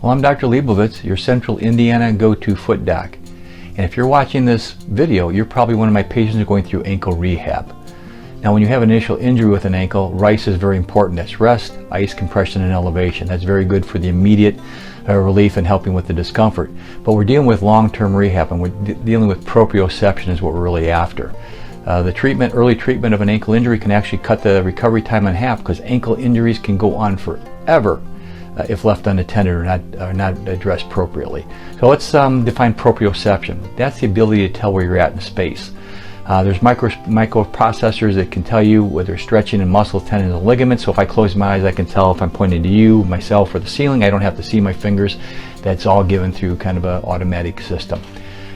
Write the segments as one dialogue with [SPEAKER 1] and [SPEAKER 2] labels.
[SPEAKER 1] Well, I'm Dr. Leibovitz, your Central Indiana go-to foot doc. And if you're watching this video, you're probably one of my patients going through ankle rehab. Now, when you have an initial injury with an ankle, RICE is very important. That's rest, ice, compression, and elevation. That's very good for the immediate relief and helping with the discomfort. But we're dealing with long-term rehab, and we're dealing with proprioception is what we're really after. The early treatment of an ankle injury can actually cut the recovery time in half, because ankle injuries can go on forever if left unattended or not addressed appropriately. So let's define proprioception. That's the ability to tell where you're at in space. There's microprocessors that can tell you whether stretching in muscle, tendons, and ligaments. So if I close my eyes, I can tell if I'm pointing to you, myself, or the ceiling. I don't have to see my fingers. That's all given through kind of an automatic system.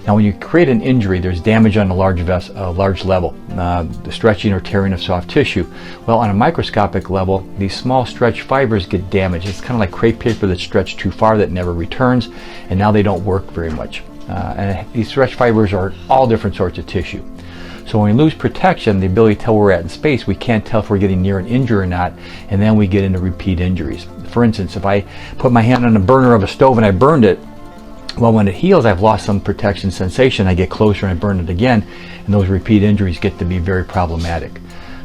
[SPEAKER 1] Now, when you create an injury, there's damage on a large level, the stretching or tearing of soft tissue. Well, on a microscopic level, these small stretch fibers get damaged. It's kind of like crepe paper that's stretched too far that never returns, and now they don't work very much. And these stretch fibers are all different sorts of tissue. So when we lose protection, the ability to tell where we're at in space, we can't tell if we're getting near an injury or not, and then we get into repeat injuries. For instance, if I put my hand on the burner of a stove and I burned it, well, when it heals, I've lost some protection sensation. I get closer and I burn it again, and those repeat injuries get to be very problematic.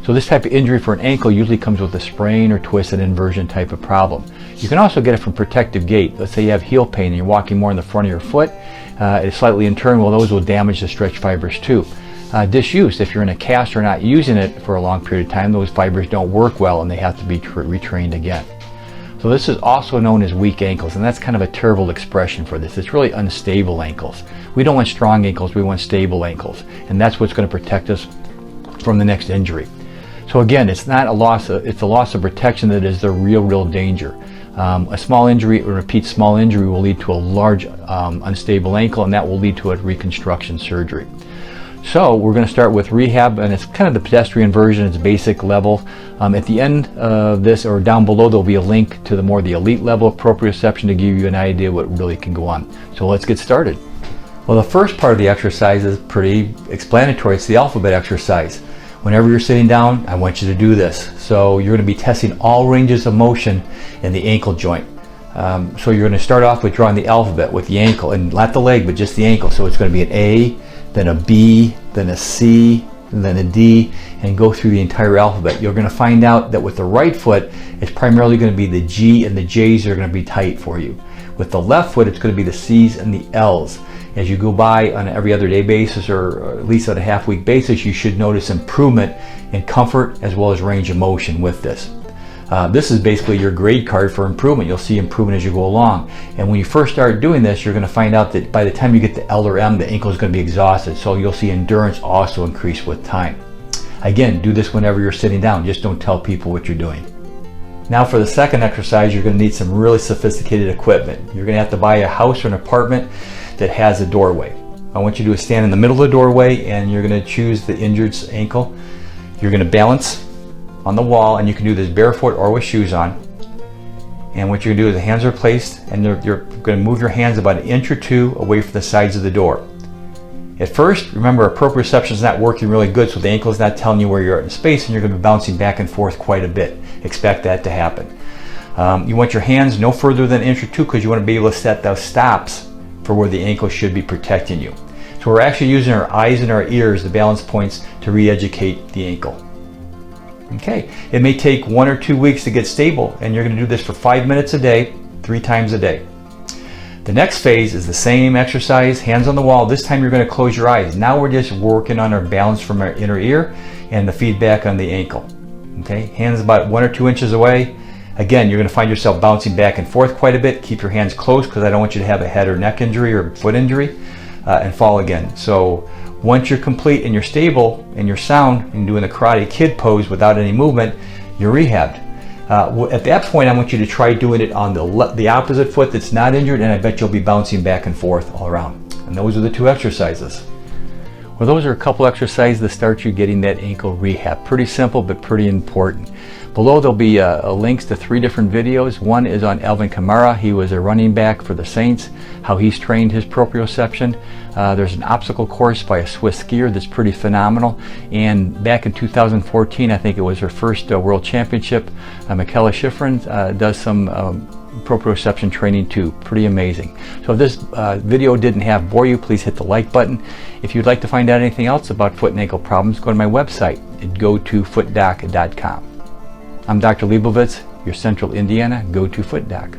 [SPEAKER 1] So this type of injury for an ankle usually comes with a sprain or twist and inversion type of problem. You can also get it from protective gait. Let's say you have heel pain and you're walking more in the front of your foot, it's slightly in turn, well, those will damage the stretch fibers too. Disuse, if you're in a cast or not using it for a long period of time, those fibers don't work well and they have to be retrained again. So this is also known as weak ankles, and that's kind of a terrible expression for this. It's really unstable ankles. We don't want strong ankles, we want stable ankles, and that's what's going to protect us from the next injury. So again, it's not a loss it's a loss of protection that is the real danger. A small injury or repeat small injury will lead to a large unstable ankle, and that will lead to a reconstruction surgery. So we're going to start with rehab, and it's kind of the pedestrian version. It's basic level. At the end of this, or down below, there'll be a link to the elite level of proprioception to give you an idea what really can go on. So let's get started. Well, the first part of the exercise is pretty explanatory. It's the alphabet exercise. Whenever you're sitting down, I want you to do this. So you're going to be testing all ranges of motion in the ankle joint. So you're going to start off with drawing the alphabet with the ankle, and not the leg, but just the ankle. So it's going to be an A, then a B, then a C, and then a D, and go through the entire alphabet. You're going to find out that with the right foot, it's primarily going to be the G and the J's that are going to be tight for you. With the left foot, it's going to be the C's and the L's. As you go by on an every other day basis, or at least on a half-week basis, you should notice improvement in comfort as well as range of motion with this. This is basically your grade card for improvement. You'll see improvement as you go along. And when you first start doing this, you're going to find out that by the time you get to L or M, the ankle is going to be exhausted. So you'll see endurance also increase with time. Again, do this whenever you're sitting down. Just don't tell people what you're doing. Now for the second exercise, you're going to need some really sophisticated equipment. You're going to have to buy a house or an apartment that has a doorway. I want you to stand in the middle of the doorway, and you're going to choose the injured ankle. You're going to balance on the wall, and you can do this barefoot or with shoes on. And what you're going to do is the hands are placed, and you're going to move your hands about an inch or two away from the sides of the door. At first, remember, proprioception is not working really good, so the ankle is not telling you where you're at in space, and you're going to be bouncing back and forth quite a bit. Expect that to happen. You want your hands no further than an inch or two, because you want to be able to set those stops for where the ankle should be protecting you. So we're actually using our eyes and our ears, the balance points, to re-educate the ankle. Okay, it may take 1 or 2 weeks to get stable, and you're going to do this for 5 minutes a day, 3 times a day. The next phase is the same exercise, hands on the wall. This time you're going to close your eyes. Now we're just working on our balance from our inner ear and the feedback on the ankle. Okay, hands about 1 or 2 inches away. Again, you're going to find yourself bouncing back and forth quite a bit. Keep your hands close, because I don't want you to have a head or neck injury or foot injury, and fall again. So once you're complete and you're stable and you're sound and doing the Karate Kid pose without any movement, you're rehabbed. At that point, I want you to try doing it on the opposite foot that's not injured, and I bet you'll be bouncing back and forth all around. And those are the 2 exercises. Well, those are a couple exercises to start you getting that ankle rehab. Pretty simple, but pretty important. Below there'll be links to 3 different videos. One is on Alvin Kamara. He was a running back for the Saints, how he's trained his proprioception. There's an obstacle course by a Swiss skier that's pretty phenomenal. And back in 2014, I think it was her first World Championship, Michaela Schifrin does some proprioception training too. Pretty amazing. So if this video didn't bore you, please hit the like button. If you'd like to find out anything else about foot and ankle problems, go to my website at gotofootdoc.com. I'm Dr. Leibovitz, your Central Indiana go-to foot doc.